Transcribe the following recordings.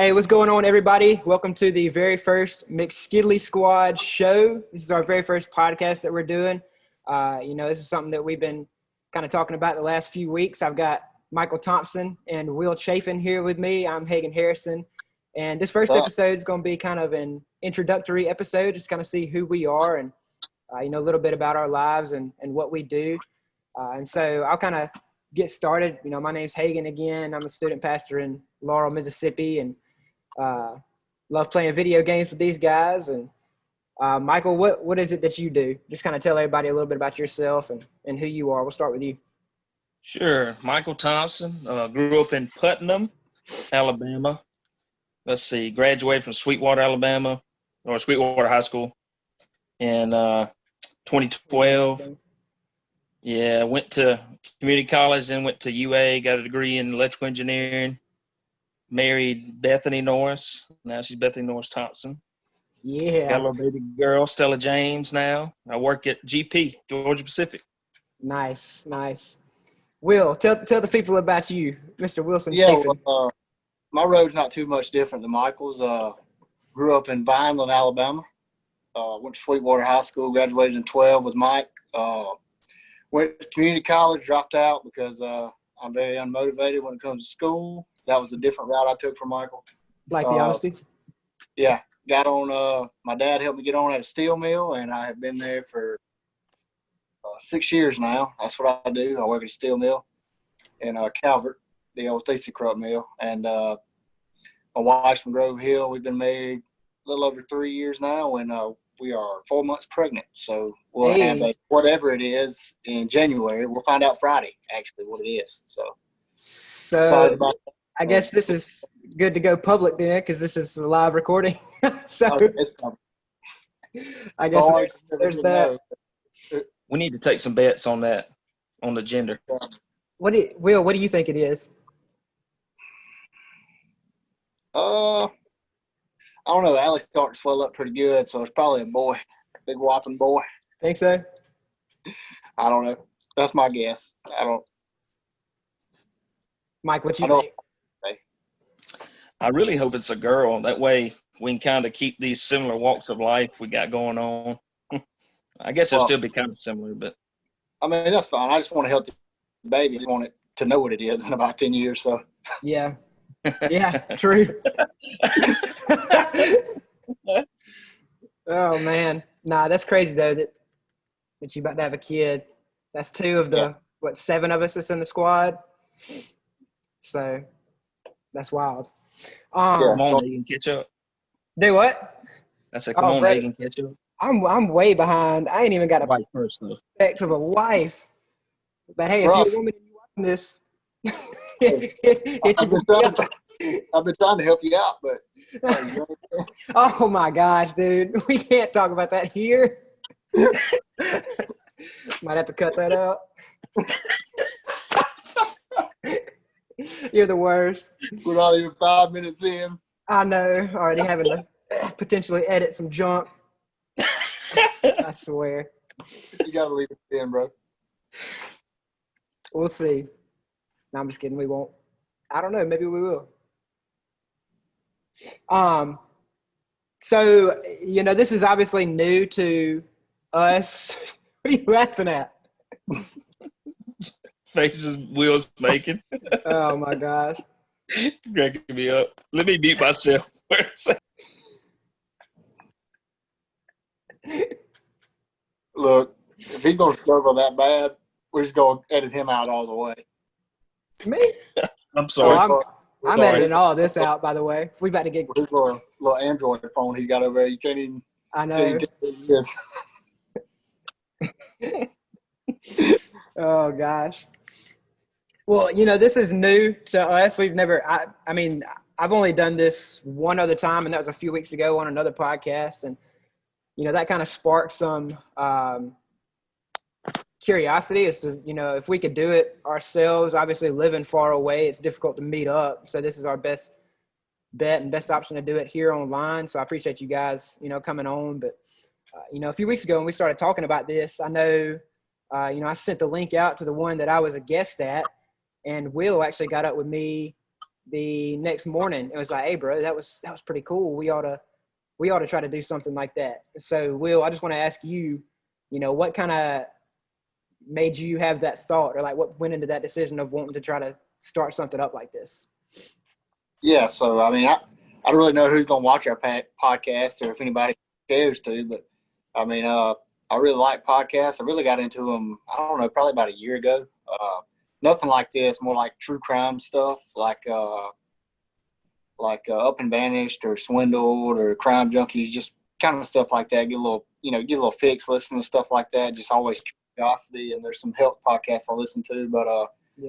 Hey, what's going on, everybody? Welcome to the very first Mcskiddley Squad show. This is our very first podcast that we're doing. This is something that we've been kind of talking about the last few weeks. I've got Michael Thompson and Will Chafin here with me. I'm Hagen Harrison. And this first episode is going to be kind of an introductory episode, just kind of see who we are and, a little bit about our lives and what we do. And so I'll kind of get started. My name's Hagen again. I'm a student pastor in Laurel, Mississippi, and love playing video games with these guys. And Michael, what is it that you do? Just kind of tell everybody a little bit about yourself and who you are. We'll start with you. Sure. Michael Thompson, grew up in Putnam, Alabama. Let's see, graduated from Sweetwater, Alabama, or Sweetwater High School in 2012. Yeah, went to community college, then went to UA, got a degree in electrical engineering. Married Bethany Norris. Now she's Bethany Norris Thompson. Yeah. Got a little baby girl, Stella James now. I work at GP, Georgia Pacific. Nice. Will, tell the people about you, Mr. Wilson. Yeah, my road's not too much different than Michael's. Grew up in Vineland, Alabama. Went to Sweetwater High School, graduated in 12 with Mike. Went to community college, dropped out because I'm very unmotivated when it comes to school. That was a different route I took from Michael. Like the honesty? Yeah. Got on, my dad helped me get on at a steel mill, and I have been there for 6 years now. That's what I do. I work at a steel mill in Calvert, the old ThyssenKrupp mill. And my wife's from Grove Hill. We've been married a little over 3 years now, and we are 4 months pregnant. So we'll have whatever it is in January. We'll find out Friday, actually, what it is. So I guess this is good to go public then, because this is a live recording. So I guess there's that. We need to take some bets on that, on the gender. Will, what do you think it is? I don't know. Alex starting to swell up pretty good, so it's probably a boy. Big whopping boy. Think so? I don't know. That's my guess. Mike, what you think? I really hope it's a girl. That way we can kind of keep these similar walks of life we got going on. I guess it'll still be kind of similar, but. I mean, that's fine. I just want to help the baby. I just want it to know what it is in about 10 years. So. Yeah. Yeah, true. Oh, man. Nah, that's crazy, though, that you're about to have a kid. That's 2 of the, 7 of us that's in the squad. So that's wild. Come on, Hagen, catch up. Do what? I said, come on, Hagen, catch up. I'm way behind. I ain't even got a wife first, though. Respect of a wife. But hey, if you're a woman and you're watching this, I've been trying to help you out, but oh my gosh, dude, we can't talk about that here. Might have to cut that out. You're the worst. We're not even 5 minutes in. I know. Already having to potentially edit some junk. I swear. You gotta leave it in, bro. We'll see. No, I'm just kidding. We won't. I don't know. Maybe we will. So, this is obviously new to us. What are you laughing at? Faces Will's making. Oh, my gosh. Cracking me up. Let me mute myself for a second. Look, if he's going to struggle that bad, we're just going to edit him out all the way. Me? I'm sorry. Well, I'm editing all this out, by the way. We about to get his little Android phone he's got over there. You can't even. I know. Oh gosh. Well, this is new to us. We've never. I mean, I've only done this one other time, and that was a few weeks ago on another podcast, and that kind of sparked some curiosity as to, if we could do it ourselves. Obviously, living far away, it's difficult to meet up. So this is our best bet and best option to do it here online. So I appreciate you guys, coming on. But, a few weeks ago when we started talking about this, I know, I sent the link out to the one that I was a guest at, and Will actually got up with me the next morning. It was like, hey, bro, that was pretty cool. We ought to try to do something like that. So, Will, I just want to ask you, what kind of made you have that thought, or like what went into that decision of wanting to try to start something up like this? Yeah, so I mean, I don't really know who's going to watch our podcast or if anybody cares to, but I mean, I really like podcasts. I really got into them, I don't know, probably about a year ago. Nothing like this, more like true crime stuff, like Up and Vanished or Swindled or Crime Junkies, just kind of stuff like that. Get a little fix listening to stuff like that. Just always curiosity, and there's some health podcasts I listen to, but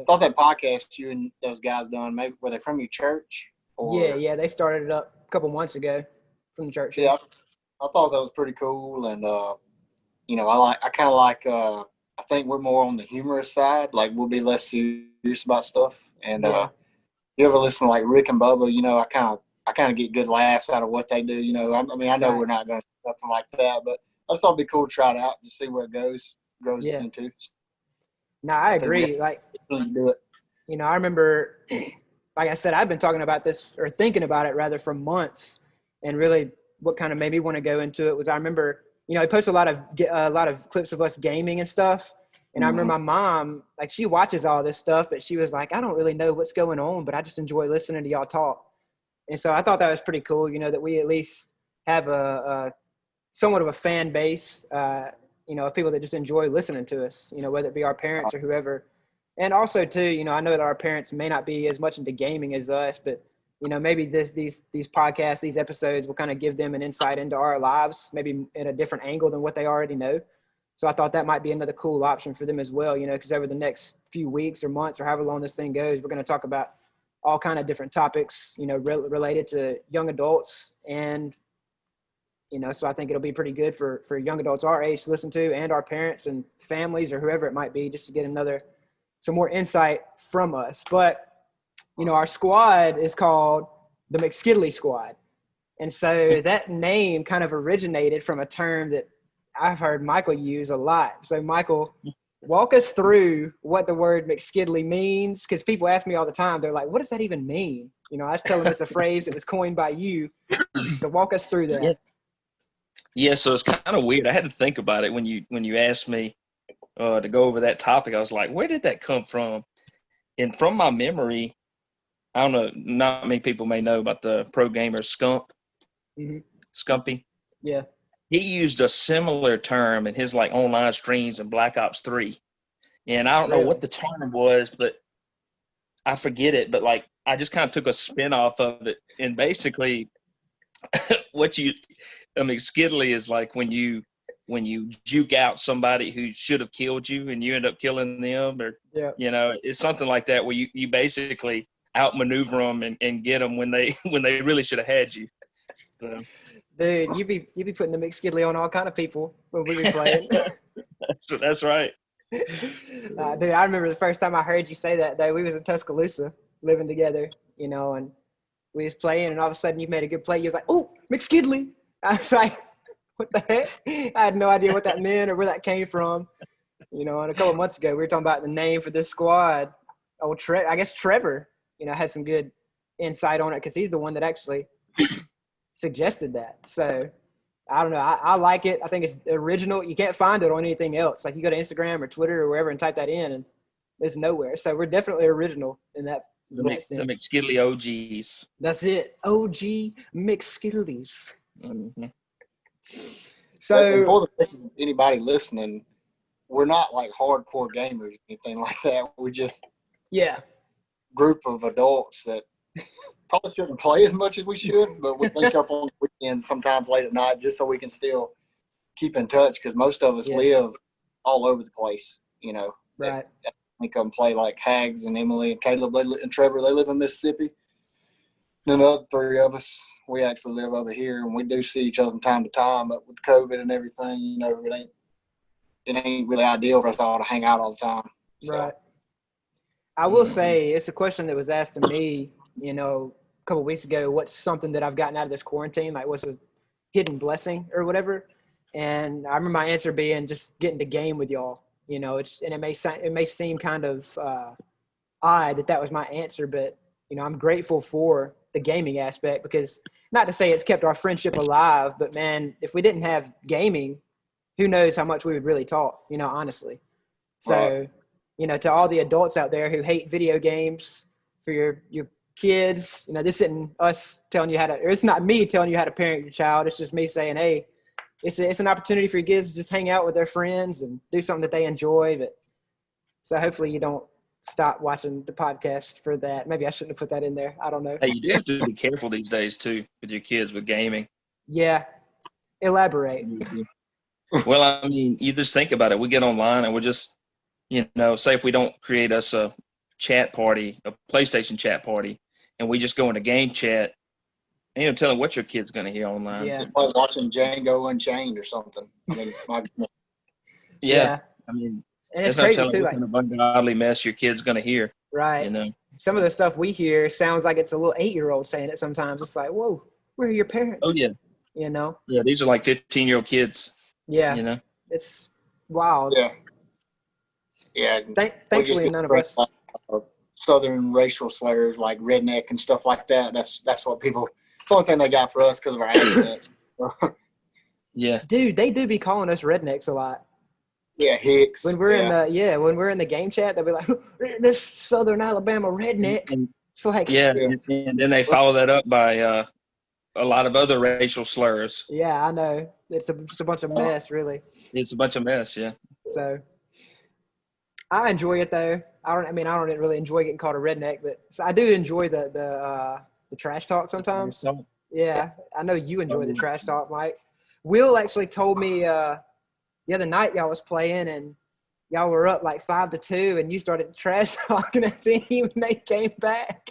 thought that podcast you and those guys done, maybe were they from your church? Or, Yeah, they started it up a couple months ago from the church. Yeah, I thought that was pretty cool, and I think we're more on the humorous side. Like we'll be less serious about stuff, and you ever listen to like Rick and Bubba? I kind of get good laughs out of what they do. I know we're not going to do something like that, but I just thought it'd be cool to try it out and see where it grows into. No, I agree. Like, do it. I remember, like I said, I've been talking about this or thinking about it rather for months, and really what kind of made me want to go into it was I remember, I post a lot of clips of us gaming and stuff. And I remember my mom, like she watches all this stuff, but she was like, I don't really know what's going on, but I just enjoy listening to y'all talk. And so I thought that was pretty cool, that we at least have a somewhat of a fan base, of people that just enjoy listening to us, whether it be our parents or whoever. And also too, I know that our parents may not be as much into gaming as us, but maybe these podcasts, these episodes will kind of give them an insight into our lives, maybe in a different angle than what they already know. So I thought that might be another cool option for them as well, because over the next few weeks or months or however long this thing goes, we're going to talk about all kind of different topics, related to young adults. And, so I think it'll be pretty good for young adults our age to listen to, and our parents and families or whoever it might be, just to get some more insight from us. But, our squad is called the Mcskiddley Squad. And so that name kind of originated from a term that I've heard Michael use a lot. So Michael, walk us through what the word Mcskiddley means, because people ask me all the time. They're like, what does that even mean? I just tell them it's a phrase that was coined by you. So walk us through that. Yeah, so it's kind of weird. I had to think about it when you asked me to go over that topic. I was like, where did that come from? And from my memory, I don't know, not many people may know about the pro gamer Scump. Mm-hmm. Scumpy. Yeah. He used a similar term in his like online streams in Black Ops 3. And I don't know what the term was, but I forget it. But like, I just kind of took a spin off of it. And basically a Mcskiddley is like when you juke out somebody who should have killed you and you end up killing them, or, it's something like that where you basically outmaneuver them and get them when they really should have had you. So. Dude, you be putting the Mcskiddley on all kind of people when we be playing. That's right. Dude, I remember the first time I heard you say that, though. We was in Tuscaloosa living together, and we was playing, and all of a sudden you made a good play. You was like, oh, Mcskiddley. I was like, what the heck? I had no idea what that meant or where that came from. And a couple of months ago, we were talking about the name for this squad. I guess Trevor, had some good insight on it because he's the one that actually suggested that. So I don't know. I like it. I think it's original. You can't find it on anything else. Like you go to Instagram or Twitter or wherever and type that in, and it's nowhere. So we're definitely original in that. The Mcskiddley OGs. That's it. OG Mcskiddleys. Mm-hmm. So for anybody listening, we're not like hardcore gamers or anything like that. We're just group of adults that probably shouldn't play as much as we should, but we link up on the weekends sometimes late at night just so we can still keep in touch, because most of us live all over the place, Right. We come play like Hags and Emily and Caleb and Trevor. They live in Mississippi. And the other three of us, we actually live over here, and we do see each other from time to time. But with COVID and everything, it ain't really ideal for us all to hang out all the time. So. Right. I will say it's a question that was asked to me, a couple of weeks ago. What's something that I've gotten out of this quarantine? Like, what's a hidden blessing or whatever? And I remember my answer being just getting to game with y'all. It may seem kind of odd that was my answer, but I'm grateful for the gaming aspect, because not to say it's kept our friendship alive, but man, if we didn't have gaming, who knows how much we would really talk, honestly. So, to all the adults out there who hate video games, for your kids, this isn't us telling you or it's not me telling you how to parent your child. It's just me saying, hey, it's an opportunity for your kids to just hang out with their friends and do something that they enjoy. But so hopefully you don't stop watching the podcast for that. Maybe I shouldn't have put that in there. I don't know. Hey, you do have to be careful these days too with your kids with gaming. Yeah. Elaborate. Well, I mean, you just think about it. We get online and we're just, say if we don't create us a chat party, a PlayStation chat party, and we just go into game chat, and tell them what your kid's going to hear online. Yeah. Like watching Django Unchained or something. Yeah. I mean, and it's no crazy telling too. what kind of ungodly mess your kid's going to hear. Right. Some of the stuff we hear sounds like it's a little 8-year-old saying it sometimes. It's like, whoa, where are your parents? Oh, yeah. Yeah, these are like 15-year-old kids. Yeah. It's wild. Yeah. Yeah. Thankfully, none of us. Southern racial slurs like redneck and stuff like that. That's what people. It's the only thing they got for us because of our accent. Yeah. Dude, they do be calling us rednecks a lot. Yeah, Hicks. When we're in the game chat, they'll be like, "This Southern Alabama redneck." And it's like, and then they follow that up by a lot of other racial slurs. Yeah, I know. It's a bunch of mess, really. It's a bunch of mess, yeah. So I enjoy it though. I don't really enjoy getting called a redneck, but I do enjoy the trash talk sometimes. Yeah, I know you enjoy the trash talk, Mike. Will actually told me the other night y'all was playing and y'all were up like 5-2, and you started trash talking at the team, and they came back.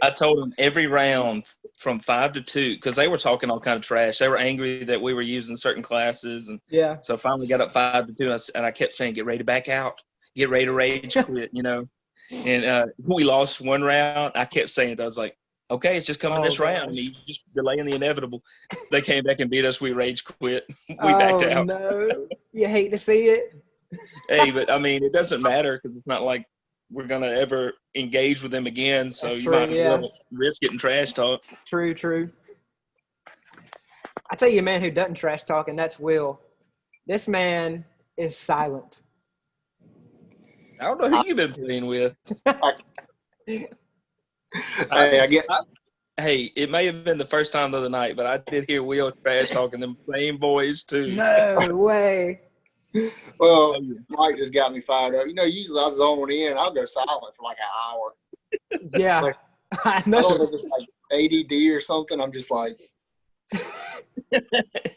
I told them every round from 5-2 because they were talking all kind of trash. They were angry that we were using certain classes, and so finally got up 5-2, and I kept saying, "Get ready to back out, get ready to rage quit," And we lost one round. I kept saying it. I was like, "Okay, it's just coming this round. I mean, you're just delaying the inevitable." They came back and beat us. We rage quit. We backed out. Oh no, you hate to see it. Hey, but I mean, it doesn't matter because it's not like we're gonna ever engage with them again. So That's you might as well risk getting trash talk. True. I tell you a man who doesn't trash talk, and that's Will. This man is silent. I don't know who you've been playing with. Hey, it may have been the first time the other night, but I did hear Will trash talking them same boys too. No way. Well, Mike just got me fired up. Usually I zone in. I'll go silent for like an hour. Yeah, like, I know. I don't know if it's like ADD or something. I'm just like.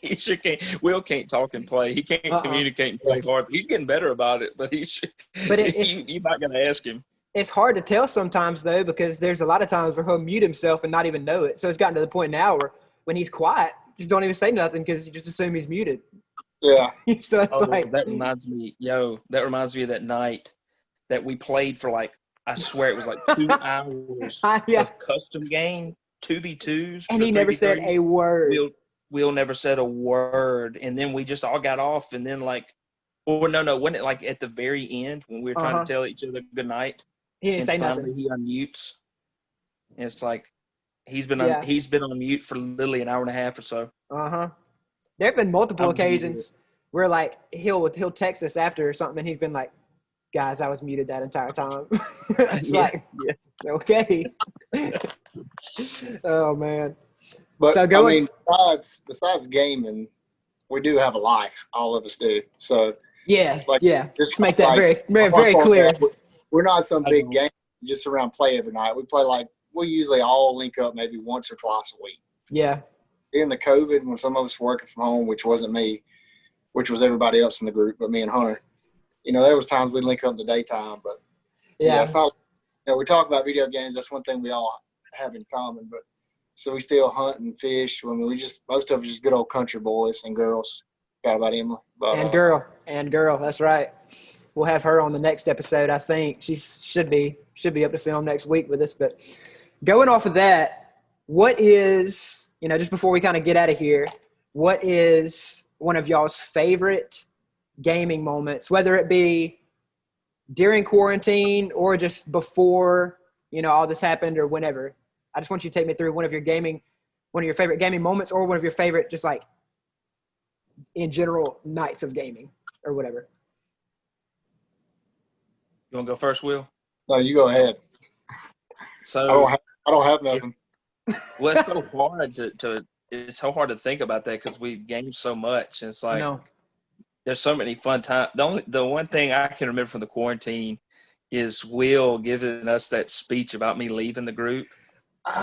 He sure can't. Will can't talk and play. He can't communicate and play hard. He's getting better about it, but he's. But you might gotta ask him. It's hard to tell sometimes though, because there's a lot of times where he'll mute himself and not even know it. So it's gotten to the point now where when he's quiet, just don't even say nothing because you just assume he's muted. Yeah. So it's like that reminds me of that night that we played for like, I swear it was like 2 hours of custom game, 2v2s. And he never said a word. Will never said a word. And then we just all got off, and then wasn't it like at the very end when we were trying to tell each other good night? He didn't say finally nothing. He unmutes. And it's like he's been on mute for literally an hour and a half or so. There have been multiple occasions where like he'll text us after or something, and he's been like, "Guys, I was muted that entire time." It's okay. Oh man. But besides gaming, we do have a life. All of us do. So just make that very, very, very clear. We're not some big game just around play every night. We usually all link up maybe once or twice a week. Yeah. During the COVID, when some of us were working from home, which wasn't me, which was everybody else in the group, but me and Hunter, there was times we'd link up in the daytime, but it's not, we talk about video games. That's one thing we all have in common, but so we still hunt and fish. Most of us just good old country boys and girls. Got about Emily. But, and girl. That's right. We'll have her on the next episode. I think she should be up to film next week with us. But going off of that, what is, just before we kind of get out of here, what is one of y'all's favorite gaming moments, whether it be during quarantine or just before all this happened or whenever. I just want you to take me through one of your favorite gaming moments or one of your favorite, just like in general, nights of gaming or whatever. You want to go first, Will? No, you go ahead. So I don't have nothing. Well, it's so hard it's so hard to think about that because we game so much. And it's like there's so many fun times. The one thing I can remember from the quarantine is Will giving us that speech about me leaving the group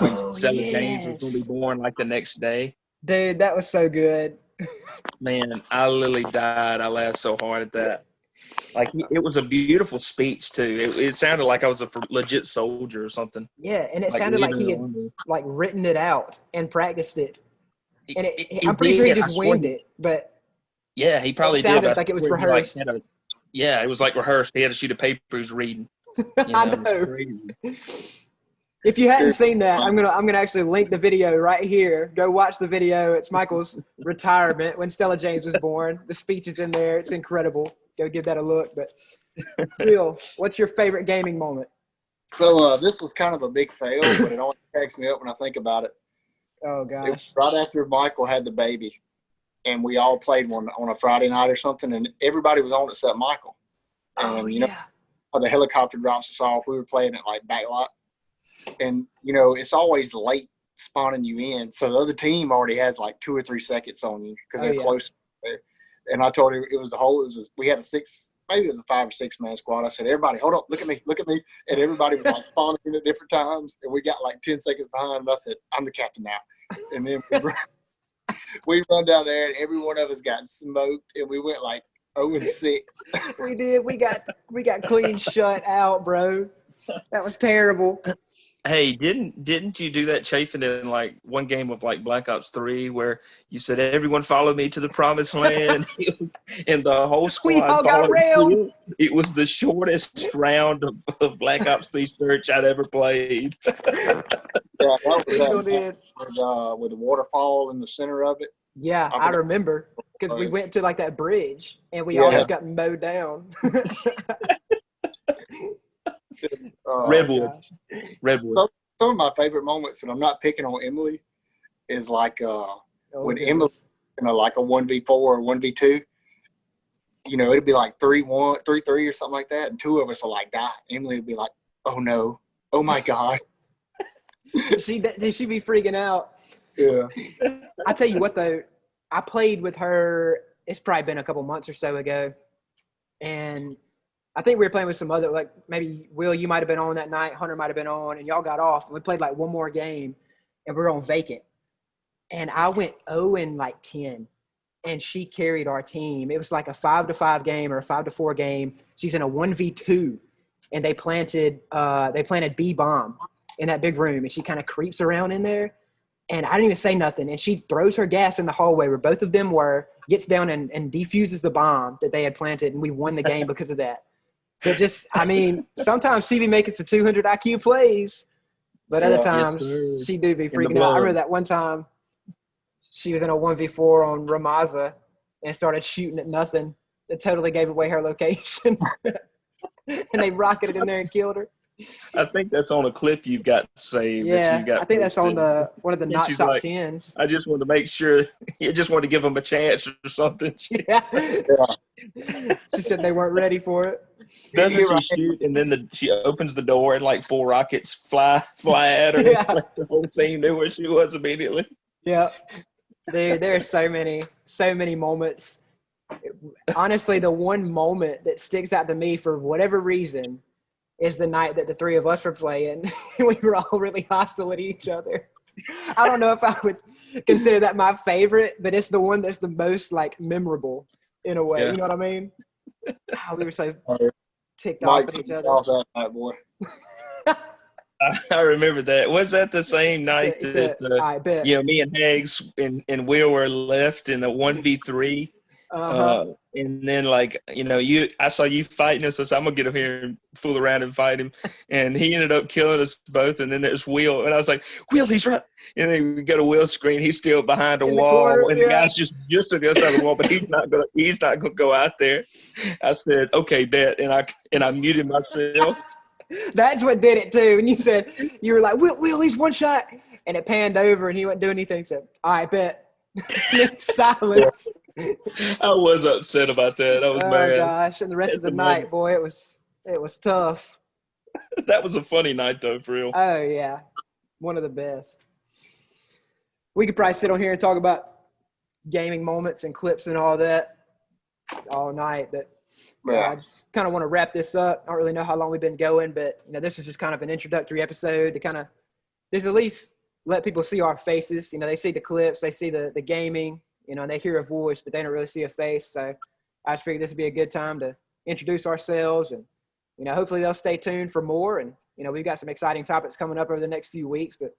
when Stella James was going to be born like the next day. Dude, that was so good. Man, I literally died. I laughed so hard at that. Like, it was a beautiful speech, too. It sounded like I was a legit soldier or something. Yeah, and it sounded like he had, like, written it out and practiced it. And I'm pretty sure he just winged it, but yeah, he probably did. It sounded like it was rehearsed. It was like rehearsed. He had a sheet of paper he was reading. I know. It was crazy. If you hadn't seen that, I'm gonna actually link the video right here. Go watch the video. It's Michael's retirement when Stella James was born. The speech is in there. It's incredible. Go give that a look. But Will, what's your favorite gaming moment? So this was kind of a big fail, but it always cracks me up when I think about it. Oh gosh! It was right after Michael had the baby, and we all played one on a Friday night or something, and everybody was on except Michael. And the helicopter drops us off. We were playing it like backlot. And, it's always late spawning you in. So the other team already has like 2 or 3 seconds on you because they're close there. And I told him we had maybe it was a 5 or 6 man squad. I said, everybody, hold up, look at me. And everybody was like spawning in at different times. And we got like 10 seconds behind. And I said, I'm the captain now. And then we run down there and every one of us got smoked. And we went like 0-6. We did. We got clean shut out, bro. That was terrible. Hey, didn't you do that, Chafin, in like one game of like Black Ops 3 where you said everyone follow me to the promised land and the whole squad we all got railed. It was the shortest round of Black Ops 3 search I'd ever played. Yeah, that was with the waterfall in the center of it. Yeah, I remember because we went to like that bridge and we all just got mowed down. Redwood. Some of my favorite moments, and I'm not picking on Emily, is like when Emily like a 1v4 or 1v2. It'd be like 3-1, 3-3 or something like that, and 2 of us will like die. Emily would be like, "Oh no, oh my god." Did she be freaking out? Yeah. I tell you what though, I played with her. It's probably been a couple months or so ago, and I think we were playing with some other, like maybe Will, you might have been on that night, Hunter might have been on, and y'all got off. And we played like one more game, and we were on vacant. And I went 0-10, and she carried our team. It was like a 5-5 game or a 5-4 game. She's in a 1v2, and they planted B bomb in that big room, and she kind of creeps around in there. And I didn't even say nothing. And she throws her gas in the hallway where both of them were, gets down and defuses the bomb that they had planted, and we won the game because of that. But sometimes she be making some 200 IQ plays, but other times she do be freaking out. I remember that one time she was in a 1v4 on Ramaza and started shooting at nothing. That totally gave away her location. And they rocketed in there and killed her. I think that's on a clip you got saved. Yeah, that you got I think that's on one of the not top like, 10s. I just wanted to make sure. You just wanted to give them a chance or something. Yeah. She said they weren't ready for it. Doesn't she shoot, and then she opens the door and like 4 rockets fly at her. Yeah. Like the whole team knew where she was immediately. Yeah. There are so many moments. Honestly, the one moment that sticks out to me for whatever reason is the night that the 3 of us were playing. We were all really hostile at each other. I don't know if I would consider that my favorite, but it's the one that's the most like memorable in a way. Yeah. You know what I mean? Oh, we were so ticked off at each other. Off that night, boy. I remember that. Was that the same night I bet. Me and Hags and Will were left in the 1v3? And then I saw you fighting us, so I said, I'm gonna get him here and fool around and fight him, and he ended up killing us both. And then there's Will, and I was like, Will, he's right. And then we go to Will's screen, he's still behind a wall, and the guy's just on the other side of the wall, but he's not gonna go out there. I said, okay, bet, and I muted myself. That's what did it too. And you said, you were like, Will, he's one shot. And it panned over and he wouldn't do anything. So, all right, bet. Silence. I was upset about that. I was mad. Oh, gosh. And the rest of the night, boy, it was tough. That was a funny night, though, for real. Oh, yeah. One of the best. We could probably sit on here and talk about gaming moments and clips and all that all night. But I just kind of want to wrap this up. I don't really know how long we've been going, but, this is just kind of an introductory episode to kind of just at least let people see our faces. They see the clips, they see the gaming, and they hear a voice, but they don't really see a face. So I just figured this would be a good time to introduce ourselves and, hopefully they'll stay tuned for more. And, we've got some exciting topics coming up over the next few weeks, but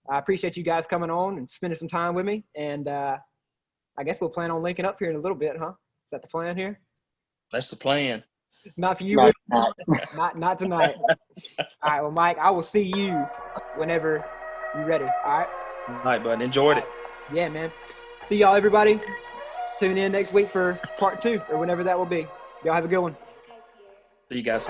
I appreciate you guys coming on and spending some time with me. And I guess we'll plan on linking up here in a little bit, huh? Is that the plan here? That's the plan. Not for you. Not tonight. All right. Well, Mike, I will see you whenever you're ready. All right. All right, bud. Enjoyed it. Yeah, man. See y'all, everybody. Tune in next week for part 2 or whenever that will be. Y'all have a good one. See you guys.